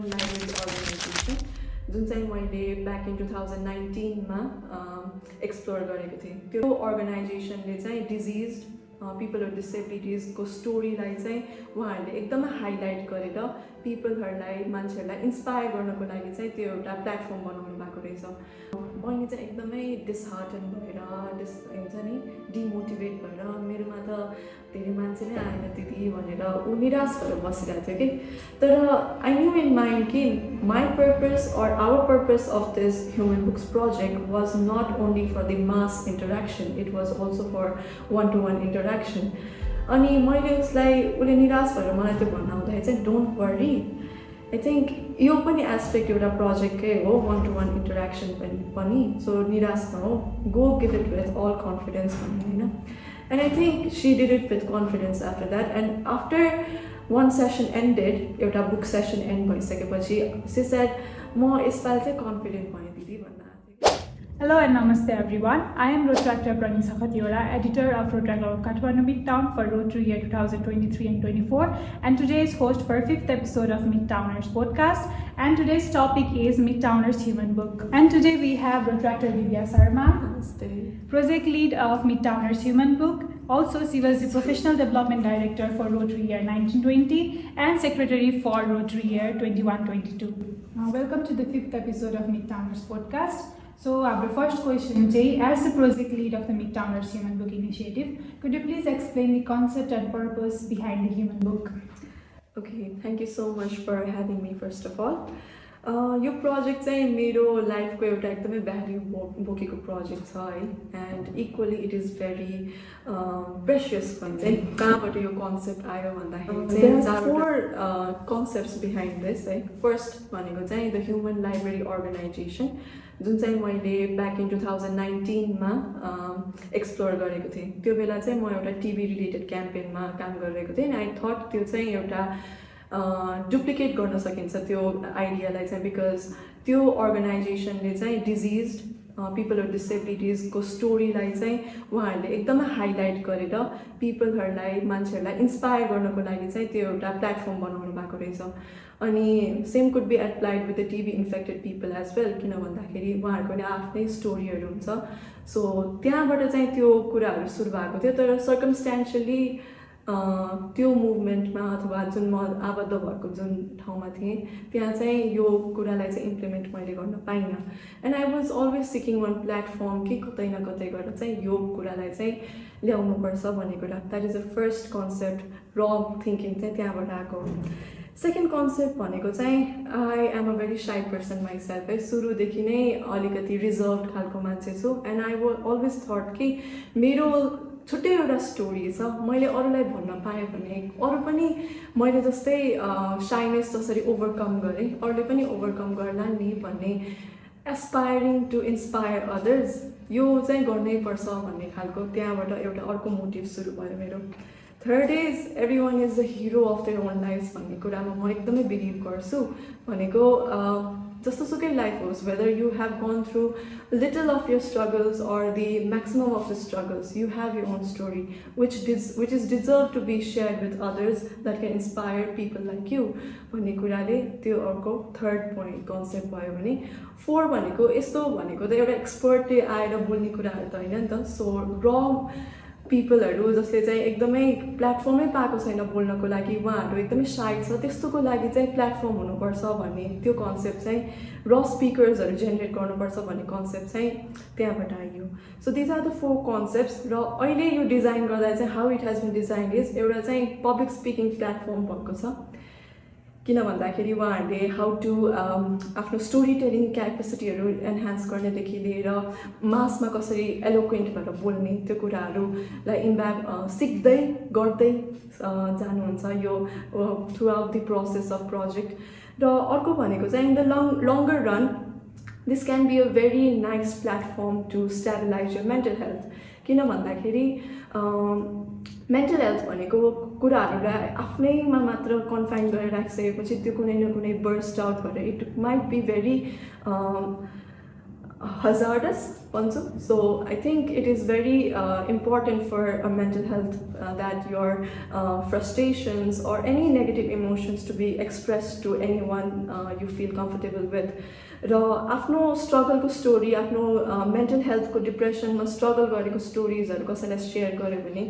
library organization जुन चाहिँ मैले ब्याक इन 2019 मा एक्सप्लोर गरेको थिएँ। त्यो अर्गनाइजेसनले चाहिँ डिजिज पिपल विथ डिसेबिलिटिजको स्टोरीलाई चाहिँ उहाँहरूले एकदमै हाइलाइट गरेर पिपलहरूलाई मान्छेहरूलाई इन्स्पायर गर्नको लागि चाहिँ त्यो एउटा प्लेटफर्म बनाउनु भएको रहेछ। मैले चाहिँ एकदमै डिसहार्टन भएर हुन्छ नि डिमोटिभेट भएर मेरोमा त धेरै मान्छे नै आएन दिदी भनेर ऊ निराश भएर बसिरहेको थियो कि। तर आई न्यू इन माइन्ड कि माई पर्पस और our purpose of this human books project was not only for the mass interaction, it was also for one to one interaction. अनि मैले उसलाई उसले निराश भएर मलाई त्यो भन्न आउँदाखेरि चाहिँ डोन्ट वरी, आई थिङ्क यो पनि एस्पेक्ट एउटा प्रोजेक्टकै हो, वान टु वान इन्टरेक्सन पनि। सो निराश नहो, go give it with all confidence भन्ने होइन। And I think she did it with confidence after that. And after one session ended, एउटा book session end भइसकेपछि she said, म यसपालि चाहिँ confident भएँ दिदी भन्न। Hello and namaste everyone. I am Rotaract Pranisha Khatiwada, editor of Rotaract of Khatiwada Midtown for Rotary year 2023 and 24, and today's host for 5th episode of Midtowners podcast. And today's topic is Midtowners Human Book. And today we have Rotaractor Dibya Sharma, project lead of Midtowners Human Book. Also, she was the professional development director for Rotary year 1920 and secretary for Rotary year 21-22. Welcome to the 5th episode of Midtowners podcast. So, our first question, Jay, as the project lead of the Midtowners Human Book Initiative, could you please explain the concept and purpose behind the Human Book? Okay, thank you so much for having me first of all. यो project चाहिँ मेरो लाइफको एउटा एकदमै value बोकेको project छ है, and equally it is very precious भन्छ है। कहाँबाट यो कन्सेप्ट आयो भन्दाखेरि चाहिँ 4 कन्सेप्ट्स बिहाइन्ड दिस है। फर्स्ट भनेको चाहिँ द ह्युमन लाइब्रेरी अर्गनाइजेसन, जुन चाहिँ मैले ब्याक इन 2019 मा एक्सप्लोर गरेको थिएँ। त्यो बेला चाहिँ म एउटा टिभी रिलेटेड क्याम्पेनमा काम गरिरहेको थिएँ, एन्ड आई थट त्यो चाहिँ एउटा डुप्लिकेट गर्न सकिन्छ त्यो आइडियालाई चाहिँ, बिकज त्यो अर्गनाइजेसनले चाहिँ डिजिज पिपल विथ डिसेबिलिटिजको स्टोरीलाई चाहिँ उहाँहरूले एकदमै हाइलाइट गरेर पिपलहरूलाई मान्छेहरूलाई इन्स्पायर गर्नको लागि चाहिँ त्यो एउटा प्लेटफर्म बनाउनु भएको रहेछ। अनि same could be applied with the TB infected people as well, किन भन्दाखेरि उहाँहरूको नि आफ्नै स्टोरीहरू हुन्छ। सो त्यहाँबाट चाहिँ त्यो कुराहरू सुरु भएको थियो, तर सर्कमस्ट्यान्सियली त्यो मुभमेन्टमा अथवा जुन म आबद्ध भएको जुन ठाउँमा थिएँ त्यहाँ चाहिँ यो कुरालाई चाहिँ इम्प्लिमेन्ट मैले गर्न पाइनँ। And I was always seeking one platform कि कतै न कतै गरेर चाहिँ यो कुरालाई चाहिँ ल्याउनुपर्छ भन्ने कुरा। That is the first concept, र थिङ्किङ चाहिँ त्यहाँबाट आएको। सेकेन्ड कन्सेप्ट भनेको चाहिँ I am a very shy person myself है। सुरुदेखि नै अलिकति रिजर्भ खालको मान्छे छु, and I was always thought कि मेरो छुट्टै एउटा स्टोरी छ, मैले अरूलाई भन्न पाएँ भने अरू पनि मैले जस्तै साइनेस जसरी ओभरकम गरेँ अरूले पनि ओभरकम गर्ला नि भन्ने एस्पायरिङ टु इन्स्पायर अदर्स, यो चाहिँ गर्नै पर्छ भन्ने खालको त्यहाँबाट एउटा अर्को मोटिभ सुरु भयो मेरो। Third is every one is the hero of their own life भन्ने कुरामा म एकदमै बिलिभ गर्छु। भनेको जस्तो सुकै लाइफ होस्, whether you have gone through little of your struggles or the maximum of the struggles, you have your own story which is deserve to be share with others that can inspire people like you भन्ने कुराले त्यो अर्को third point concept भयो भने। 4 भनेको यस्तो भनेको त एउटा एक्सपर्टले आएर बोल्ने कुराहरू त होइन नि त। सो र पिपलहरू जसले चाहिँ एकदमै प्लेटफर्मै पाएको छैन बोल्नको लागि, उहाँहरू एकदमै साई छ, त्यस्तोको लागि चाहिँ प्लेटफर्म हुनुपर्छ भन्ने त्यो कन्सेप्ट चाहिँ, र स्पिकर्सहरू जेनेरेट गर्नुपर्छ भन्ने कन्सेप्ट चाहिँ त्यहाँबाट आयो। So these are the 4 concepts. र अहिले यो डिजाइन गर्दा चाहिँ how it has been design is एउटा चाहिँ पब्लिक स्पिकिङ प्लेटफर्म भएको छ, किन भन्दाखेरि उहाँहरूले हाउ टु आफ्नो स्टोरी टेलिङ क्यापेसिटीहरू एन्हान्स गर्नेदेखि लिएर मासमा कसरी एलोक्वेन्ट भएर बोल्ने त्यो कुराहरूलाई सिक्दै गर्दै जानुहुन्छ यो throughout the process of project. र अर्को भनेको चाहिँ in the longer run this can be a very nice platform to stabilise your mental health, किन भन्दाखेरि मेन्टल हेल्थ भनेको कुराहरूलाई आफ्नैमा मात्र कन्फाइन गरेर राखिसकेपछि त्यो कुनै न कुनै बर्स्ट आउट भएर it might be very hazardous also. So I think it is very important for mental health that your frustrations or any negative emotions to be expressed to anyone you feel comfortable with. र आफ्नो स्ट्रगलको story आफ्नो mental हेल्थको डिप्रेसनमा struggle गरेको स्टोरिजहरू कसैलाई share गर्यो भने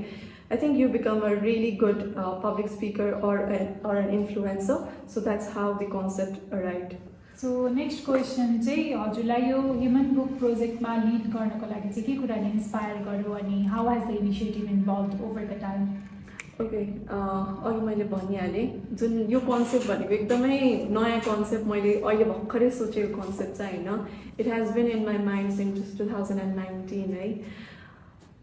I think you become a really good public speaker or an influencer. So that's how the concept arrived. So next question चाहिँ हजुरलाई यो ह्युमन बुक प्रोजेक्टमा लिड गर्नको लागि चाहिँ के कुराले इन्स्पायर गर्यो अनि how has the initiative involve over the time? Okay, अघि मैले भनिहालेँ जुन यो कन्सेप्ट भनेको एकदमै नयाँ कन्सेप्ट, मैले अहिले भर्खरै सोचेको कन्सेप्ट चाहिँ होइन. It has been in my mind since 2019 है.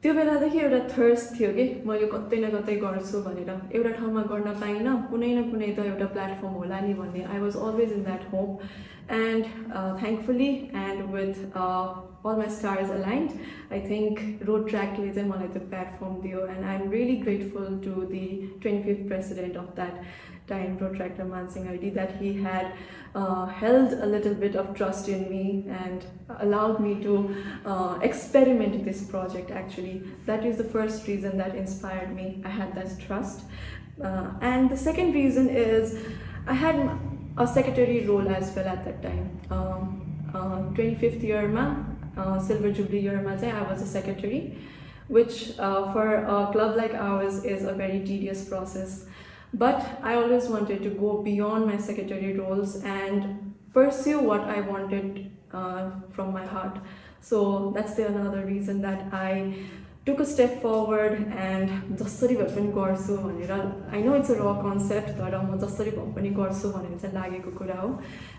त्यो बेलादेखि एउटा थर्स्ट थियो कि मैले कतै न कतै गर्छु भनेर. एउटा ठाउँमा गर्न पाइनँ, कुनै न कुनै त एउटा प्लेटफर्म होला नि भन्ने. I was always in that hope and थ्याङ्कफुल्ली and with all my stars aligned, I think Rotaract चाहिँ मलाई त्यो प्लेटफर्म दियो and I'm really grateful to the 25th president of that time, Rotaract Community, that he had held a little bit of trust in me and allowed me to experiment this project. Actually, that is the first reason that inspired me. I had that trust, and the second reason is I had a secretary role as well at that time. 25th year ma Silver Jubilee year ma I was a secretary, which for a club like ours is a very tedious process. But I always wanted to go beyond my secretary roles and pursue what I wanted from my heart. So that's the another reason that I took a step forward and jasari bhae pani garchu bhanera. I know it's a raw concept, tara ma jasari bhae pani garchu bhanera chahi लागेको कुरा हो.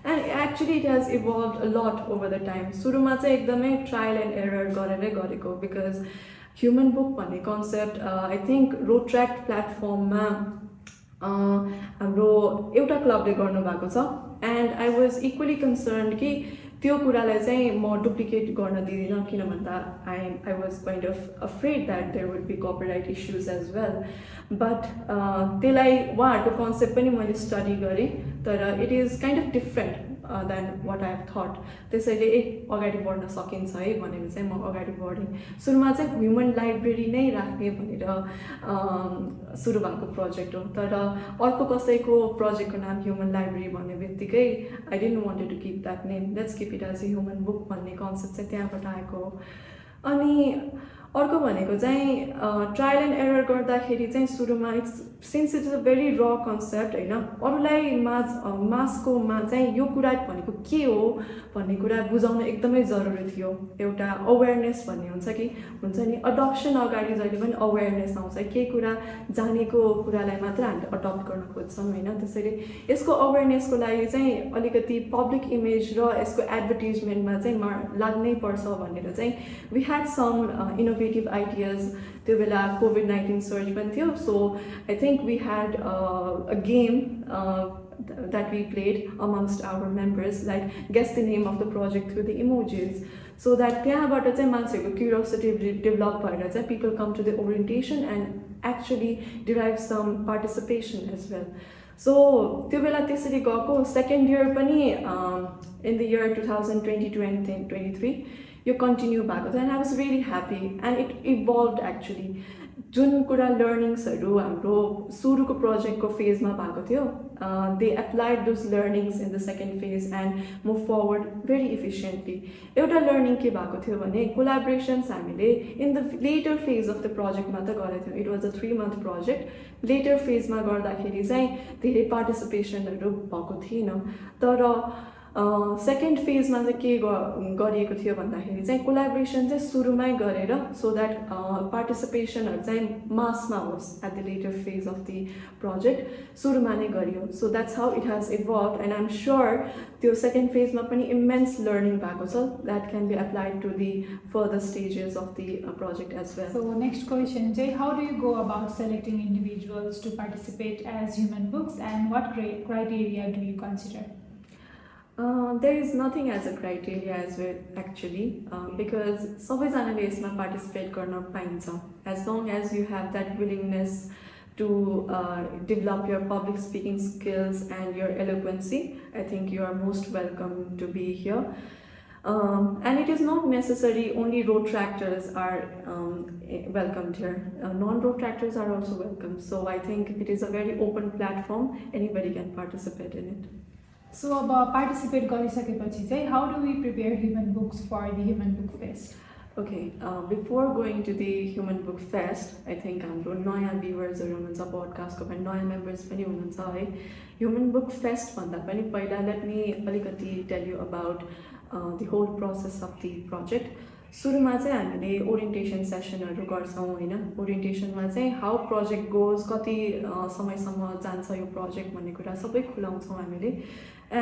And actually it has evolved a lot over the time. सुरुमा चाहिँ एकदमै trial and error गरेरै गरेको, because human book भन्ने concept I think रोट्र्याक्ट प्लेटफर्ममा हाम्रो एउटा क्लबले गर्नुभएको छ. And I was equally concerned कि त्यो कुरालाई चाहिँ म डुप्लिकेट गर्न दिँदिनँ, किन भन्दा I was kind of afraid that there would be copyright issues as well. But त्यसलाई उहाँहरूको कन्सेप्ट पनि मैले स्टडी गरेँ, तर it is kind of different than what I have thought. त्यसैले अगाडि बढ्न सकिन्छ है भनेर चाहिँ म अगाडि बढेँ. सुरुमा चाहिँ ह्युमन लाइब्रेरी नै राख्ने भनेर सुरु भएको प्रोजेक्ट हो, तर अर्को कसैको प्रोजेक्टको नाम ह्युमन लाइब्रेरी भन्ने बित्तिकै I didn't wanted to keep that name, let's keep it as a human book भन्ने कन्सेप्ट चाहिँ त्यहाँबाट आएको हो. अनि अर्को भनेको चाहिँ ट्रायल एन्ड एरर गर्दाखेरि चाहिँ सुरुमा since it is a very र कन्सेप्ट होइन, अरूलाई मासकोमा चाहिँ यो कुरा भनेको के हो भन्ने कुरा बुझाउन एकदमै जरुरी थियो. एउटा अवेरनेस भन्ने हुन्छ नि, अडप्सन अगाडि जहिले पनि अवेरनेस आउँछ. केही कुरा जानेको कुरालाई मात्र हामीले अडप्ट गर्न खोज्छौँ होइन. त्यसैले यसको अवेरनेसको लागि चाहिँ अलिकति पब्लिक इमेज र यसको एडभर्टिजमेन्टमा चाहिँ लाग्नै पर्छ भनेर चाहिँ we had some innovative ideas. त्यो बेला COVID-19 सर्ज पनि थियो. So I think we had a game that we played amongst our members, like guess the name of the project through the emojis, so that त्यहाँबाट चाहिँ मान्छेहरूको curiosity develop भएर चाहिँ people come to the orientation and actually derive some participation as well. So त्यो बेला त्यसरी गएको. Second year पनि in the year 2022 and 2023 यो कन्टिन्यू भएको थियो. And I was really happy and it evolve actually. जुन कुरा लर्निङ्सहरू हाम्रो सुरुको प्रोजेक्टको फेजमा भएको थियो, they applied those learnings in the second phase and move forward very efficiently. एउटा लर्निङ के भएको थियो भने कोलाब्रेसन्स हामीले in the later phase of the प्रोजेक्टमा त गरेको थियौँ. इट वाज अ 3 month प्रोजेक्ट. लेटर फेजमा गर्दाखेरि चाहिँ धेरै पार्टिसिपेसनहरू भएको थिएन. तर सेकेन्ड फेजमा चाहिँ के गरिएको थियो भन्दाखेरि चाहिँ कोलाब्रेसन चाहिँ सुरुमै गरेर सो द्याट पार्टिसिपेसनहरू चाहिँ मासमा होस् at the later phase of the project सुरुमा नै गरियो. So that's how it has evolve and I am sure त्यो सेकेन्ड फेजमा पनि इमेन्स लर्निङ भएको छ that can be applied to the further stages of the project as well. So next question चाहिँ how do you go about selecting individuals to participate as human books and what criteria do you consider? There is nothing as a criteria as well actually, because सबैजनाले यसमा participate गर्न पाइन्छ as long as you have that willingness to develop your public speaking skills and your eloquency. I think you are most welcome to be here. And it is not necessary only Rotaractors are welcomed here. Non-Rotaractors are also welcome. So I think it is a very open platform. Anybody can participate in it. So अब participate गरिसकेपछि चाहिँ how do we prepare human books for the human book fest? Okay, before going to the Human Book Fest, I think हाम्रो नयाँ भ्युवर्सहरू हुनुहुन्छ पोडकास्टको पनि नयाँ members पनि हुनुहुन्छ है. Human Book Fest भन्दा पनि पहिला let me अलिकति tell you about the whole process of the project. सुरुमा चाहिँ हामीले ओरिएन्टेसन सेसनहरू गर्छौँ होइन. ओरिएन्टेसनमा चाहिँ हाउ प्रोजेक्ट गोज, कति समयसम्म जान्छ यो प्रोजेक्ट भन्ने कुरा सबै खुलाउँछौँ हामीले.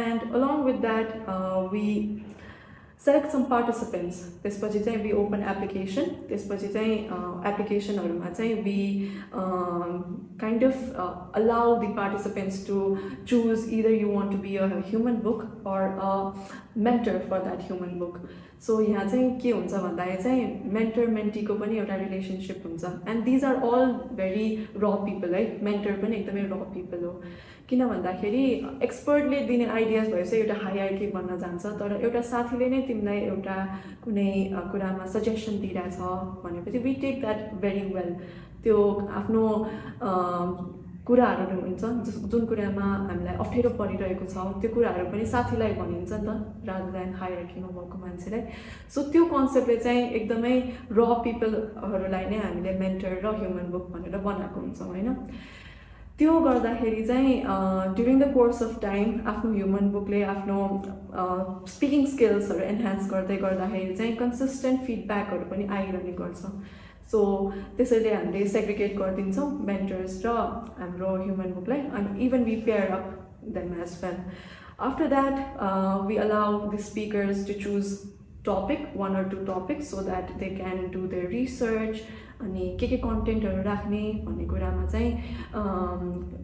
And along with that we select some participants. त्यसपछि चाहिँ we open application. त्यसपछि चाहिँ applicationहरूमा चाहिँ we kind of allow the participants to choose either you want to be a human book or a mentor for that human book. So यहाँ चाहिँ के हुन्छ भन्दाखेरि चाहिँ mentor mentee को पनि एउटा relationship हुन्छ. And these are all very raw people है. mentor पनि एकदमै raw people हो. किन भन्दाखेरि एक्सपर्टले दिने आइडियाज भएपछि एउटा हायरार्की बन्न जान्छ. तर एउटा साथीले नै तिमीलाई एउटा कुनै कुरामा सजेसन दिइरहेछ भनेपछि we take that very well. त्यो आफ्नो कुराहरू हुन्छ जुन कुरामा हामीलाई अप्ठ्यारो परिरहेको छ त्यो कुराहरू पनि साथीलाई भनिन्छ नि त रादर देन हायरार्कीमा भएको मान्छेलाई. सो त्यो कन्सेप्टले चाहिँ एकदमै र पिपलहरूलाई नै हामीले मेन्टर र ह्युमन बुक भनेर बनाएको हुन्छौँ होइन. त्यो गर्दाखेरि चाहिँ during the course of time आफ्नो ह्युमन बुकले आफ्नो स्पिकिङ स्किल्सहरू एन्हान्स गर्दै गर्दाखेरि चाहिँ कन्सिस्टेन्ट फिडब्याकहरू पनि आइरहने गर्छ. सो त्यसैले हामीले सेग्रिगेट गरिदिन्छौँ मेन्टर्स र हाम्रो ह्युमन बुकलाई. अनि even we pair up them as well. After that we allow the speakers to choose topic, 1 or 2 topics, so that they can do their research. अनि के कन्टेन्टहरू राख्ने भन्ने कुरामा चाहिँ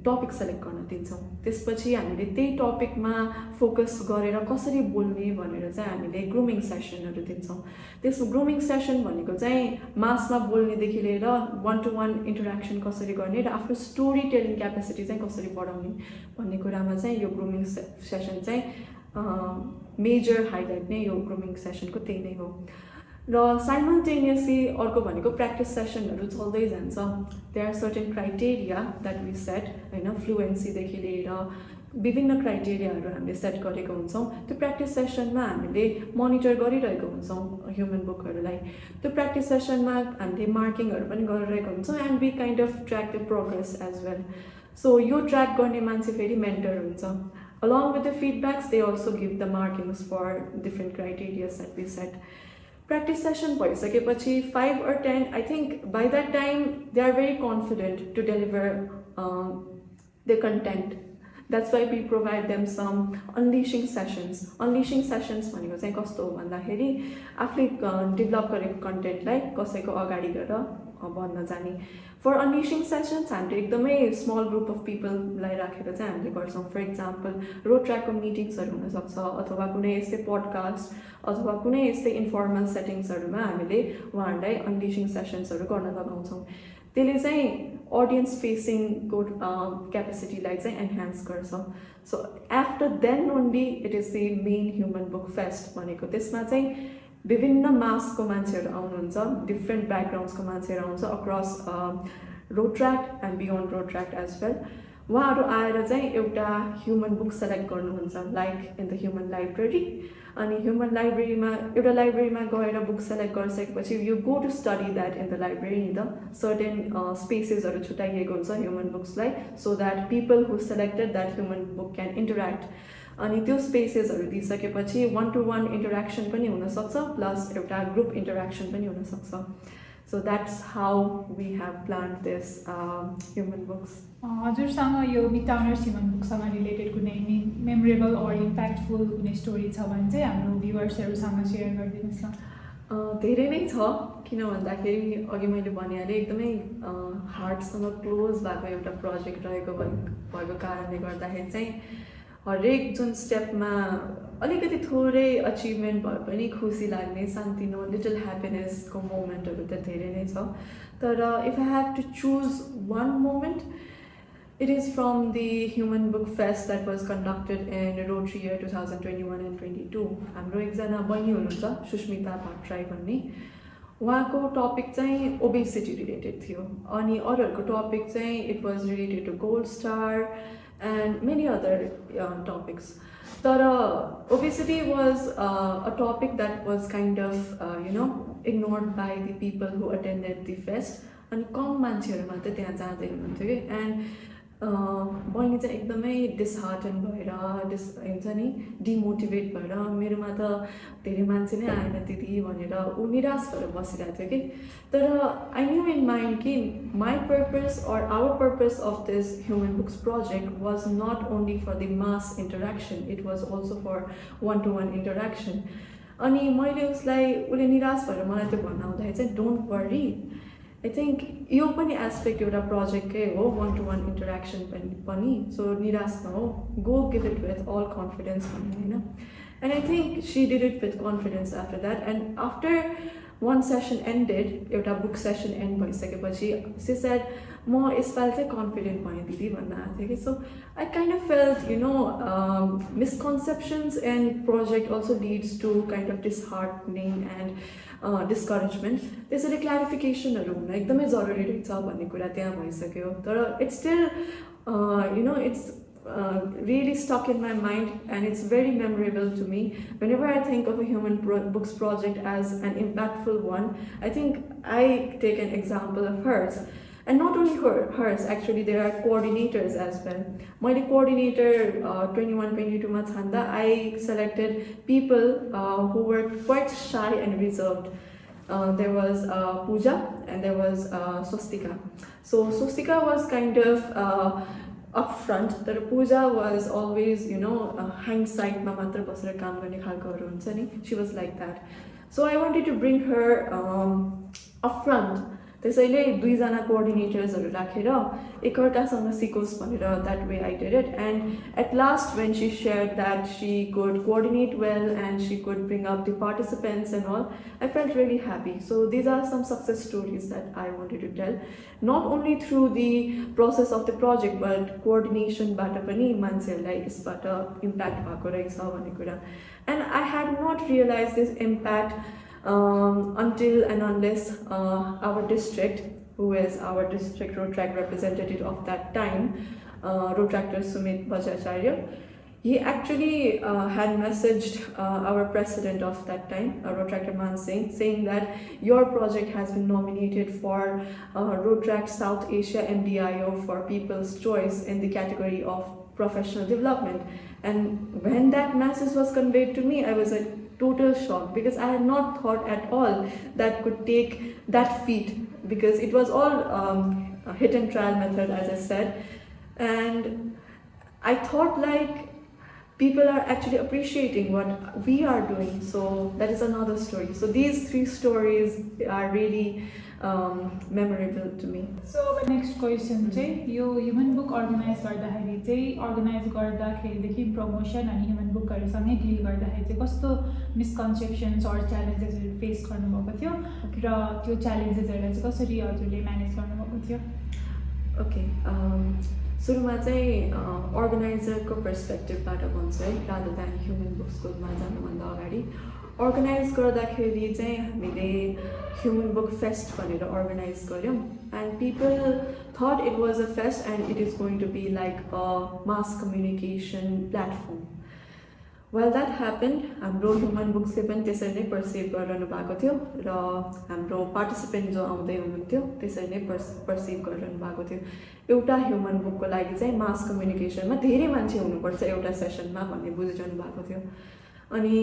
टपिक सेलेक्ट गर्न दिन्छौँ. त्यसपछि हामीले त्यही टपिकमा फोकस गरेर कसरी बोल्ने भनेर चाहिँ हामीले ग्रुमिङ सेसनहरू दिन्छौँ. त्यस ग्रुमिङ सेसन भनेको चाहिँ मासमा बोल्नेदेखि लिएर 1-to-1 इन्टरेक्सन कसरी गर्ने र आफ्नो स्टोरी टेलिङ क्यापेसिटी चाहिँ कसरी बढाउने भन्ने कुरामा चाहिँ यो ग्रुमिङ सेसन चाहिँ मेजर हाइलाइट नै यो ग्रुमिङ सेसनको त्यही नै हो. र साइमल्टेनियसली अर्को भनेको प्र्याक्टिस सेसनहरू चल्दै जान्छ. There are certain criteria that we set होइन. फ्लुएन्सीदेखि लिएर विभिन्न क्राइटेरियाहरू हामीले सेट गरेको हुन्छौँ. त्यो प्र्याक्टिस सेसनमा हामीले मोनिटर गरिरहेको हुन्छौँ ह्युमन बुकहरूलाई. त्यो प्र्याक्टिस सेसनमा हामीले मार्किङहरू पनि गरिरहेको हुन्छौँ. And we kind of track the progress as well. So यो ट्र्याक गर्ने मान्छे फेरि मेन्टर हुन्छ. Along with the feedbacks, they also give the markings for different criteria that we set. Practice session bhayisakepachi 5 or 10, I think by that time they are very confident to deliver the content. That's why we provide them some unleashing sessions. Unleashing sessions भनेको चाहिँ कस्तो हो भन्दाखेरि आफूले develop गरेको कन्टेन्टलाई कसैको अगाडि गएर भन्न जाने. फर अनलिशिङ सेसन्स हामीले एकदमै स्मल ग्रुप अफ पिपललाई राखेर चाहिँ हामीले गर्छौँ. फर इक्जाम्पल रोट्र्याकको मिटिङ्सहरू हुनसक्छ अथवा कुनै यस्तै पोडकास्ट अथवा कुनै यस्तै इन्फर्मल सेटिङ्सहरूमा हामीले उहाँहरूलाई अनलिशिङ सेसन्सहरू गर्न लगाउँछौँ. त्यसले चाहिँ अडियन्स फेसिङको क्यापेसिटीलाई चाहिँ एन्हान्स गर्छ. So after then only it is the main human book fest भनेको. त्यसमा चाहिँ विभिन्न मासको मान्छेहरू आउनुहुन्छ, डिफ्रेन्ट ब्याकग्राउन्ड्सको मान्छेहरू आउँछ across Rotaract and beyond Rotaract as well. उहाँहरू आएर चाहिँ एउटा ह्युमन बुक सेलेक्ट गर्नुहुन्छ like in the human library. अनि ह्युमन लाइब्रेरीमा एउटा लाइब्रेरीमा गएर बुक सेलेक्ट गरिसकेपछि you go to study that in the library. नि त सर्टेन स्पेसेसहरू छुट्याइएको हुन्छ ह्युमन बुक्सलाई so that people who selected that human book can interact. अनि त्यो स्पेसेसहरू दिइसकेपछि 1-to-1 इन्टरेक्सन पनि हुनसक्छ प्लस एउटा ग्रुप इन्टरेक्सन पनि हुनसक्छ. So that's how we have plan this human books. हजुरसँग यो मिटाउनर्स ह्युमन बुकसँग रिलेटेड कुनै मेमोरेबल अर इम्प्याक्टफुल कुनै स्टोरी छ भने चाहिँ हाम्रो भ्युवर्सहरूसँग सेयर गरिदिनुहोस् न. धेरै नै छ. किन भन्दाखेरि अघि मैले भनिहालेँ एकदमै हार्टसँग क्लोज भएको एउटा प्रोजेक्ट भएको कारणले गर्दाखेरि चाहिँ हरेक जुन स्टेपमा अलिकति थोरै अचिभमेन्ट भए पनि खुसी लाग्ने सान्तिनो लिटल ह्याप्पिनेसको मोमेन्टहरू त धेरै नै छ. तर if I have to choose one moment It is from the Human Book Fest that was conducted in Rotary year 2021 and 22. हाम्रो एकजना बहिनी हुनुहुन्छ सुष्मिता भट्टराई भन्ने, उहाँको टपिक चाहिँ ओबेसिटी रिलेटेड थियो अनि अरूहरूको टपिक चाहिँ it was related to gold star and many other topics. तर obesity was a topic that was kind of ignored by the people who attended the fest अनि कम मान्छेहरू मात्रै त्यहाँ जाँदै हुनुहुन्थ्यो कि. एन्ड बहिनी चाहिँ एकदमै डिसहार्टन भएर हुन्छ नि डिमोटिभेट भएर मेरोमा त धेरै मान्छे नै आएन दिदी भनेर ऊ निराश भएर बसिरहेको थियो कि. तर आई न्यू इन माइन्ड कि my purpose or our purpose of this human books project was not only for the mass interaction, it was also for one to one interaction. अनि मैले उसलाई उसले निराश भएर मलाई त्यो भन्न आउँदाखेरि चाहिँ डोन्ट वरी, आई थिङ्क यो पनि एस्पेक्ट एउटा प्रोजेक्टकै हो, वान टु वान इन्टरेक्सन पनि. सो निराश नहो, go give it with all confidence भन्ने होइन. And I think she did it with confidence after that. And after one session ended, एउटा बुक सेसन एन्ड भइसकेपछि सी सेड म यसपालि चाहिँ कन्फिडेन्ट भएँ दिदी भन्न आएको थियो कि. So I kind of felt misconceptions and project also leads to kind of disheartening and discouragement. त्यसैले क्ल्यारिफिकेसनहरू हुन एकदमै जरुरी रहेछ भन्ने कुरा त्यहाँ भइसक्यो. तर it's still it's really stuck in my mind and it's very memorable to me. Whenever I think of a human books project as an impactful one, I think I take an example of hers. And not only hers, actually there are coordinators as well. My coordinator 21-22 ma chhanda, I selected people who were quite shy and reserved. There was Pooja and there was Swastika. So Swastika was kind of up front. But Pooja was always, hindsight ma matra basera kaam गर्ने खालकोहरु हुन्छ नि. She was like that. So I wanted to bring her up front. त्यसैले दुईजना कोअर्डिनेटर्सहरू राखेर एकअर्कासँग सिकोस् भनेर that way I did it. And at last when she shared that she could coordinate well and she could bring up the participants and all, I felt really happy. So these are some success stories that I wanted to tell, not only through the process of the project but कोअर्डिनेसनबाट पनि मान्छेहरूलाई यसबाट impact भएको रहेछ भन्ने कुरा. And I had not realize this impact until and unless our district, who is our district Rotaract representative of that time, Rotaractor Sumit Bajacharya, he actually had messaged our president of that time, Rotaractor Man Singh, saying that your project has been nominated for Rotaract South Asia MDIO for People's Choice in the category of professional development. And when that message was conveyed to me, I was a total shock because I had not thought at all that could take that feat, because it was all hit and trial method, as I said. And I thought like people are actually appreciating what we are doing. So that is another story. So these three stories are really memorable to me. So next question चाहिँ यो human book organise गर्दाखेरि चाहिँ organise गर्दाखेरिदेखि promotion अनि human बुकहरूसँगै deal गर्दाखेरि चाहिँ कस्तो मिसकन्सेप्सन्स or च्यालेन्जेसहरू face गर्नुभएको थियो र त्यो च्यालेन्जेसहरूलाई चाहिँ कसरी हजुरले म्यानेज गर्नुभएको थियो? ओके, सुरुमा चाहिँ अर्गनाइजरको पर्सपेक्टिभबाट भन्छु है, रादर देन ह्युमन बुक्सकोमा जानुभन्दा अगाडि. अर्गनाइज गर्दाखेरि चाहिँ हामीले ह्युमन बुक फेस्ट भनेर अर्गनाइज गऱ्यौँ. And people thought it was a fest and it is going to be like a mass communication platform. Well that happen. हाम्रो ह्युमन बुक्सले पनि त्यसरी नै पर्सिभ गरिरहनु भएको थियो र हाम्रो पार्टिसिपेन्ट जो आउँदै हुनुहुन्थ्यो त्यसरी नै पर्सिभ गरिरहनु भएको थियो. एउटा ह्युमन बुकको लागि चाहिँ मास कम्युनिकेसनमा धेरै मान्छे हुनुपर्छ एउटा सेसनमा भन्ने बुझिरहनु भएको थियो. अनि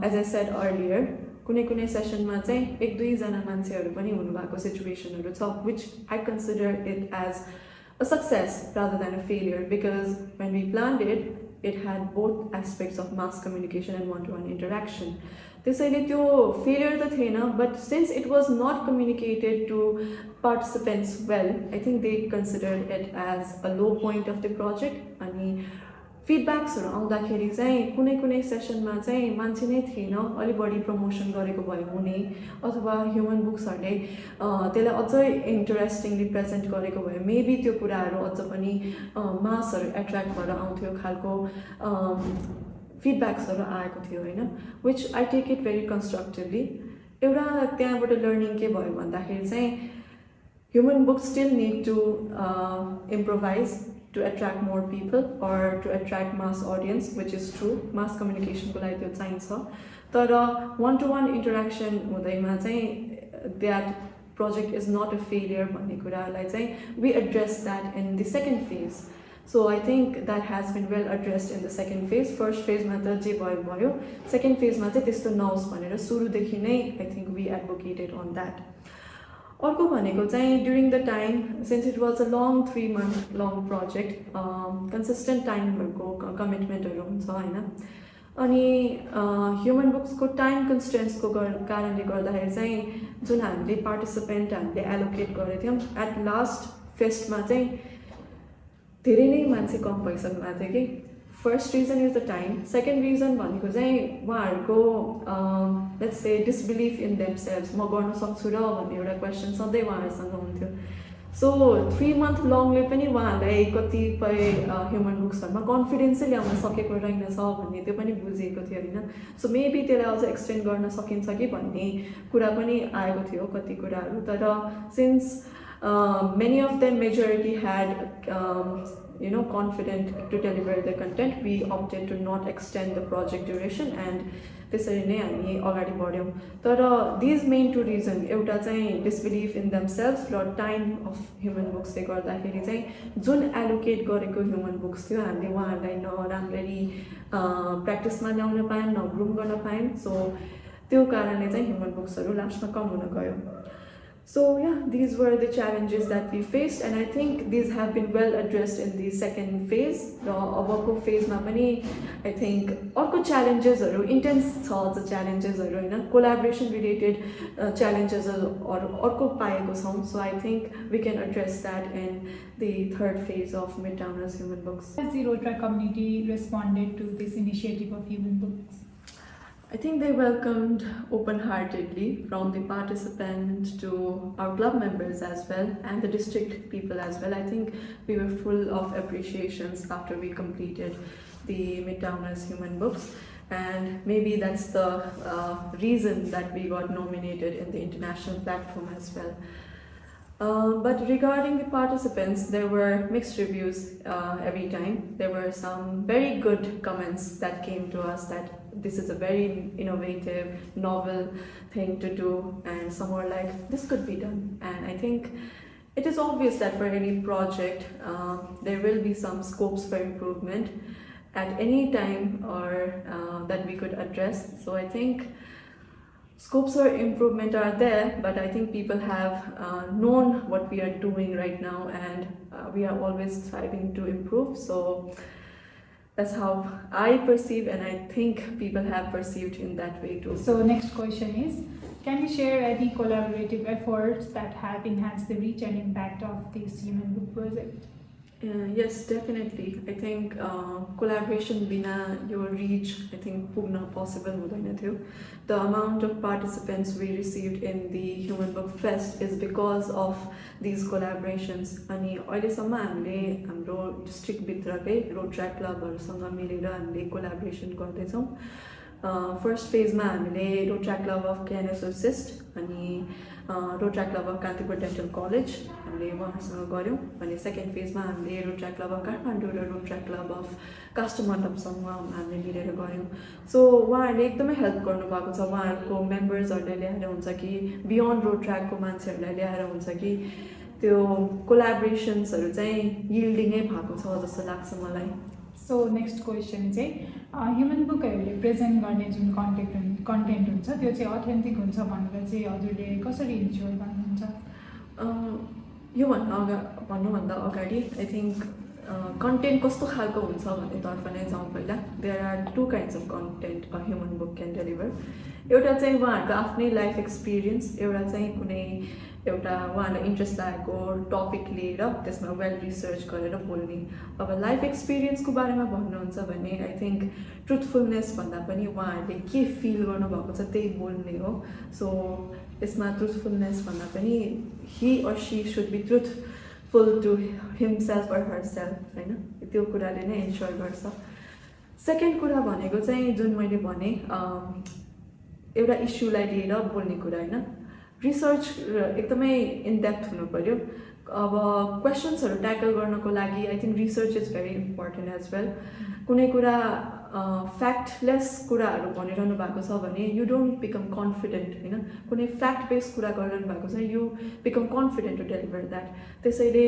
एज आई सेड अर्लियर, कुनै कुनै सेसनमा चाहिँ एक दुईजना मान्छेहरू पनि हुनुभएको सिचुएसनहरू छ, which I consider it as a success rather than a failure, because when we planned it, it had both aspects of mass communication and one to one interaction. त्यसैले त्यो फेलियर त थिएन, but since it was not communicated to participants well, I think they consider it as a low point of the project. अनि फिडब्याक्सहरू आउँदाखेरि चाहिँ कुनै कुनै सेसनमा चाहिँ मान्छे नै थिएन, अलि बढी प्रमोसन गरेको भए हुने, अथवा ह्युमन बुक्सहरूले त्यसलाई अझै इन्ट्रेस्टिङली प्रेजेन्ट गरेको भए मेबी त्यो कुराहरू अझ पनि मासहरू एट्र्याक्ट भएर आउँथ्यो खालको फिडब्याक्सहरू आएको थियो होइन, which I take it very constructively. एउटा त्यहाँबाट लर्निङ के भयो भन्दाखेरि चाहिँ human books still need to improvise to attract more people or to attract mass audience, which is true. Mass communication को लागि त्यो चाहिन्छ, तर one to one interaction हुँदैमा चाहिँ that project is not a failure भन्ने कुरालाई चाहिँ we address that in the second phase. So I think that has been well addressed in the second phase. First phase मा त जे भयो भयो, second phase मा चाहिँ त्यस्तो नहोस् भनेर सुरुदेखि नै I think we advocated on that. अर्को भनेको चाहिँ during the time, since it was a long 3 month long project, consistent टाइमहरूको कमिटमेन्टहरू हुन्छ होइन, अनि ह्युमन बुक्सको टाइम कन्स्ट्रेन्ट्सको कारणले गर्दाखेरि चाहिँ जुन हामीले पार्टिसिपेन्ट हामीले एलोकेट गरेको थियौँ एट लास्ट फेस्टमा चाहिँ धेरै नै मान्छे कम भइसक्नु भएको थियो कि। First reason is the time, second reason भनेको चाहिँ उहाँहरूको let's say disbelief in themselves, म गर्न सक्छु र भन्ने एउटा क्वेसन सधैँ उहाँहरूसँग हुन्थ्यो। सो 3 month लङले पनि उहाँहरूलाई कतिपय ह्युमन बुक्सहरूमा कन्फिडेन्सै ल्याउन सकेको रहेनछ भन्ने त्यो पनि बुझिएको थियो होइन। सो मेबी त्यसलाई अझ एक्सटेन्ड गर्न सकिन्छ कि भन्ने कुरा पनि आएको थियो कति कुराहरू, तर since many of them majority had confident to deliver the content, we opted to not extend the project duration and त्यसरी नै हामी अगाडि बढ्यौँ। तर दिज मेन टु रिजन, एउटा चाहिँ डिसबिलिफ इन देमसेल्भ्स र टाइम अफ ह्युमन बुक्सले गर्दाखेरि चाहिँ जुन एलोकेट गरेको ह्युमन बुक्स थियो हामीले उहाँहरूलाई न राम्ररी प्र्याक्टिसमा ल्याउन पायौँ न ग्रुम गर्न पायौँ। सो त्यो कारणले चाहिँ ह्युमन बुक्सहरू लास्टमा कम हुन गयो। So yeah, these were the challenges that we faced, and I think these have been well addressed in the second phase. The above phase ma pani I think अर्को challenges haru intense छ the challenges haru हैन, collaboration related challenges or अर्को पाएको छौं। So I think we can address that in the third phase of Midtowners Human Books. How has the Rotaract community responded to this initiative of Human Books? I think they welcomed open-heartedly, from the participants to our club members as well and the district people as well. I think we were full of appreciations after we completed the Midtowners Human Books, and maybe that's the reason that we got nominated in the international platform as well. But regarding the participants, there were mixed reviews every time. There were some very good comments that came to us that this is a very innovative, novel thing to do, and some were like, this could be done. And I think it is obvious that for any project, there will be some scopes for improvement at any time or that we could address. So I think scopes for improvement are there, but I think people have known what we are doing right now, and we are always striving to improve. So that's how I perceive, and I think people have perceived in that way too. So next question is, can you share any collaborative efforts that have enhanced the reach and impact of this Human Book project? Yes, definitely. I think collaboration bina your reach, I think pugna possible hudaina थियो. The amount of participants we received in the Human Book Fest is because of these collaborations. अनि अहिलेसम्म हामीले हाम्रो district भित्रकै Rotaract क्लबहरुसँग मिलेर हामीले कोल्याबोरेसन गर्दैछौँ। First फेजमा हामीले Rotaract club of ग्यानेन्द्र अनि Rotaract club of Kantipur dental college हामीले उहाँसँग गऱ्यौँ। अनि सेकेन्ड फेजमा हामीले रोटरैक्ट क्लब अफ काठमाडौँ र रोटरैक्ट क्लब अफ काष्ठमण्डपसँग हामीले मिलेर गऱ्यौँ। सो उहाँहरूले एकदमै हेल्प गर्नुभएको छ। उहाँहरूको मेम्बर्सहरूले ल्याएर हुन्छ कि बियोन्ड रोटरैक्टको मान्छेहरूलाई ल्याएर हुन्छ कि त्यो कोल्याबोरेसन्सहरू चाहिँ यिल्डिङै भएको छ जस्तो लाग्छ मलाई। सो नेक्स्ट क्वेसन चाहिँ ह्युमन बुकहरूले प्रेजेन्ट गर्ने जुन कन्टेन्ट हुन्छ त्यो चाहिँ अथेन्टिक हुन्छ भनेर चाहिँ हजुरले कसरी इन्स्योर गर्नुहुन्छ? यो भन्नुभन्दा अगाडि आई थिङ्क कन्टेन्ट कस्तो खालको हुन्छ भन्नेतर्फ नै जाउँ पहिला. There are 2 kinds of content a human book can deliver. एउटा चाहिँ उहाँहरूको आफ्नै लाइफ एक्सपिरियन्स, एउटा चाहिँ कुनै एउटा उहाँलाई इन्ट्रेस्ट लागेको टपिक लिएर त्यसमा वेल रिसर्च गरेर बोल्ने. अब लाइफ एक्सपिरियन्सको बारेमा भन्नुहुन्छ भने आई थिङ्क ट्रुथफुलनेस भन्दा पनि उहाँहरूले के फिल गर्नुभएको छ त्यही बोल्ने हो. सो यसमा ट्रुथफुलनेस भन्दा पनि he or she should be truthful to himself or herself होइन, त्यो कुराले नै इन्स्योर गर्छ. सेकेन्ड कुरा भनेको चाहिँ जुन मैले भने एउटा इस्युलाई लिएर बोल्ने कुरा होइन, रिसर्च एकदमै इनडेप्थ हुनु पऱ्यो. अब क्वेसन्सहरू ट्याकल गर्नको लागि I think research is very important as well. कुनै कुरा फ्याक्टलेस कुराहरू भनिरहनु भएको छ भने यु डोन्ट बिकम कन्फिडेन्ट होइन. कुनै फ्याक्ट बेस्ड कुरा गरिरहनु भएको छ you become confident to deliver that. त्यसैले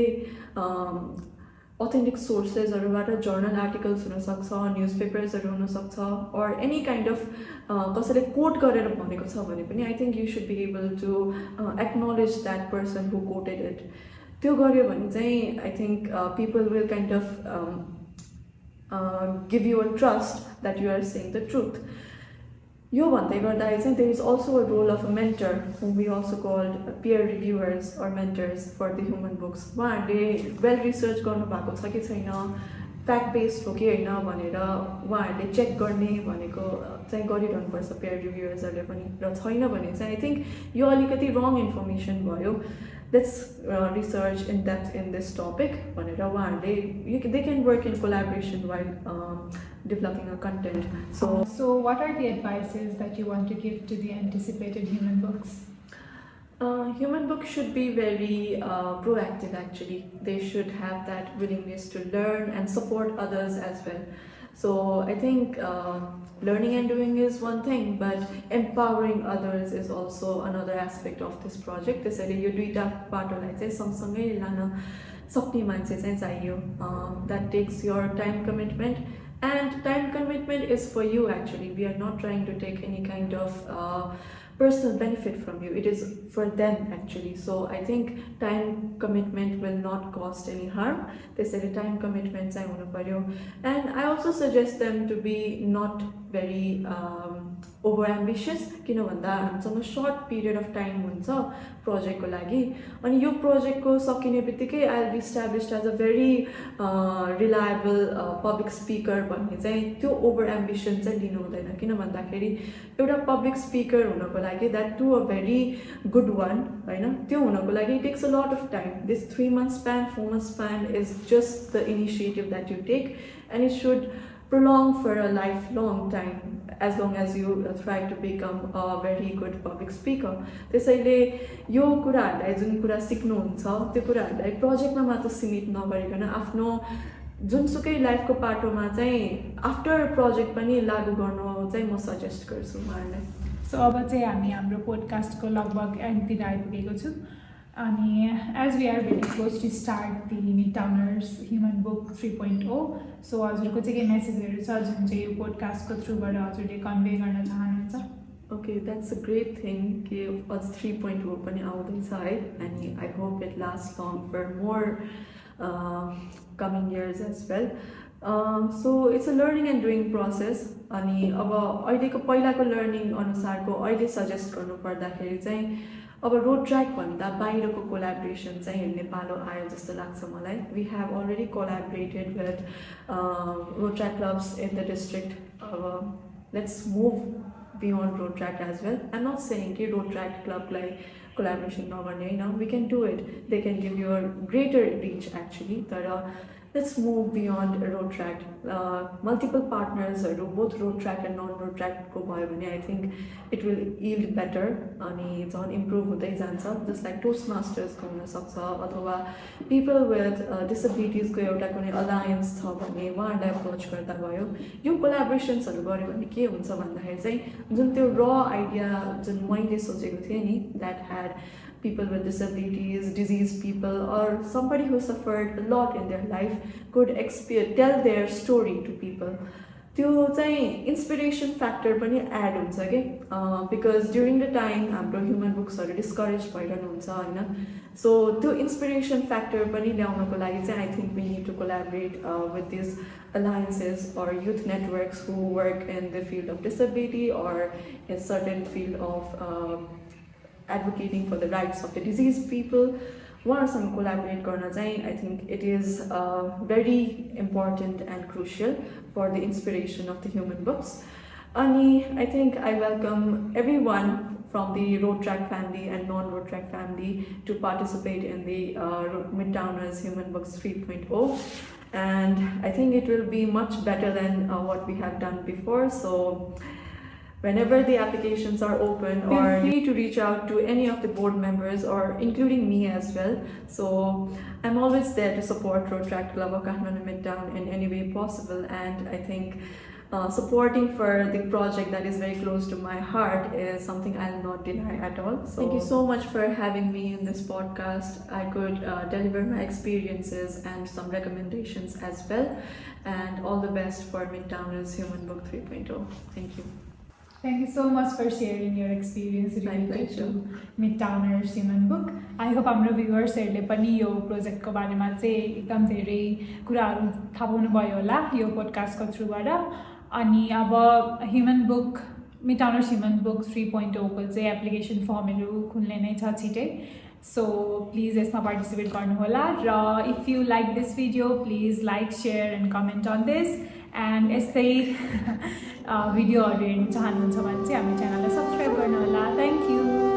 अथेन्टिक सोर्सेसहरूबाट जर्नल आर्टिकल्स हुनसक्छ, न्युज पेपर्सहरू हुनसक्छ, अर एनी काइन्ड अफ कसैले कोट गरेर भनेको छ भने पनि I think you should be able to acknowledge that person who quoted it. त्यो गर्यो भने चाहिँ I think people will kind of give you a trust that you are saying the truth. यो भन्दै गर्दाखेरि चाहिँ there is also a role of a mentor whom we also called peer reviewers or mentors for the human books. उहाँहरूले well research गर्नुभएको छ कि छैन, fact based हो कि होइन भनेर उहाँहरूले चेक गर्ने भनेको चाहिँ गरिरहनुपर्छ पेयर रिभ्युवर्सहरूले पनि. र छैन भने चाहिँ आई थिङ्क यो अलिकति रङ इन्फर्मेसन भयो, let's research in depth in this topic भनेर उहाँहरूले they can work in collaboration while developing a content. So what are the advices that you want to give to the anticipated human books? Human books should be very proactive actually. They should have that willingness to learn and support others as well. So I think learning and doing is one thing, but empowering others is also another aspect of this project. त्यसैले यो दुईटा बाटोलाई चाहिँ सँगसँगै लान सक्ने मान्छे चाहिँ चाहियो. That takes your time commitment, and time commitment is for you actually. We are not trying to take any kind of personal benefit from you. It is for them actually. So I think time commitment will not cost any harm. त्यसैले time commitment चाहिँ हुनु पर्यो. And I also suggest them to be not very over ambitious. किन भन्दा हामीसँग short period of time हुन्छ प्रोजेक्टको लागि, अनि यो प्रोजेक्टको सकिने बित्तिकै I will be established as a very reliable public speaker भन्ने चाहिँ त्यो ओभर एम्बिसन चाहिँ लिनु हुँदैन. किन भन्दाखेरि एउटा पब्लिक स्पिकर हुनको लागि that to a very good one होइन, त्यो हुनको लागि it takes a lot of time. This 3 month span, 4 month span is just the initiative that you take, and it should prolong for a lifelong time as long as you try to become a very good public speaker. त्यसैले यो कुराहरूलाई जुन कुरा सिक्नुहुन्छ त्यो कुराहरूलाई प्रोजेक्टमा मात्र सीमित नगरिकन आफ्नो जुनसुकै लाइफको पाटोमा चाहिँ आफ्टर प्रोजेक्ट पनि लागू गर्नु चाहिँ म सजेस्ट गर्छु उहाँहरूलाई. सो अब चाहिँ हामी हाम्रो पोडकास्टको लगभग एन्डतिर आइपुगेको छौँ, अनि as we are very close to start the Midtowners human book 3.0, so हजुरको चाहिँ के मेसेजहरू छ जुन चाहिँ यो पोडकास्टको थ्रुबाट हजुरले कन्भे गर्न चाहनुहुन्छ? Okay, that's a great thing कि अझ 3.0 पनि आउँदैछ है, अनि I hope it last long for more coming years as well. So it's a learning and doing process. अनि अब अहिलेको पहिलाको लर्निङ अनुसारको अहिले सजेस्ट गर्नु पर्दाखेरि चाहिँ अब रोड ट्र्याक भन्दा बाहिरको कोलाबोरेसन चाहिँ हेर्ने पालो आयो जस्तो लाग्छ मलाई. We have already collaborated with Rotaract clubs in the district. अब let's move beyond Rotaract as well. I am not saying कि रोड ट्र्याक क्लबलाई कोलाबोरेसन नगर्ने होइन, we can do it, they can give you a greater reach actually. तर let's move beyond road track. Multiple partners both road track and non-road track ko bhayo bhane I think it will yield better ani jhan improve huँदै जान्छ. Just like Toastmasters ko हुन सक्छ अथवा people with disabilities को एउटा कुनै alliance छ भने उहाँहरूलाई approach गर्दा भयो. यो collaborations हरु गर्यो भने के हुन्छ भन्दाखेरि चाहिँ जुन त्यो raw idea जुन मैले सोचेको थिएँ नि, that had people with disabilities, diseased people, or somebody who suffered a lot in their life could tell their story to people. त्यो चाहिँ इन्स्पिरेसन फ्याक्टर पनि एड हुन्छ कि बिकज ड्युरिङ द टाइम हाम्रो ह्युमन बुक्सहरू डिस्करेज भइरहनुहुन्छ होइन so त्यो इन्स्पिरेसन फ्याक्टर पनि ल्याउनको लागि चाहिँ I think we need to collaborate with this alliances or youth networks who work in the field of disability or a certain field of advocating for the rights of the diseased people. उहाँहरूसँग collaborate गर्न चाहिँ I think it is very important and crucial for the inspiration of the human books अनि I think I welcome every one from the Rotaract family and non-Rotaract family to participate in the Midtowners Human Books 3.0 and I think it will be much better than what we have done before. So whenever the applications are open, or feel free to reach out to any of the board members or including me as well. So I'm always there to support Rotaract Club of Khanal Midtown in any way possible, and I think supporting for the project that is very close to my heart is something I'll not deny at all. So thank you so much for having me in this podcast. I could deliver my experiences and some recommendations as well, and all the best for Midtowners Human Book 3.0. Thank you. Thank you so much for sharing your experience related to Midtowners Human Book. I hope हाम्रो भ्युअर्सहरूले पनि यो प्रोजेक्टको बारेमा चाहिँ एकदम धेरै कुराहरू थाहा पाउनुभयो होला यो पोडकास्टको थ्रुबाट अनि अब ह्युमन बुक मिडटाउनर्स ह्युमन बुक 3.0 को चाहिँ एप्लिकेसन फर्महरू खुल्ने नै छ छिटै सो प्लिज यसमा पार्टिसिपेट गर्नुहोला र if you like this video please like share and comment on this and यस्तै भिडियोहरू हेर्न चाहनुहुन्छ भने चाहिँ हाम्रो च्यानललाई सब्सक्राइब गर्नुहोला थ्याङ्क यू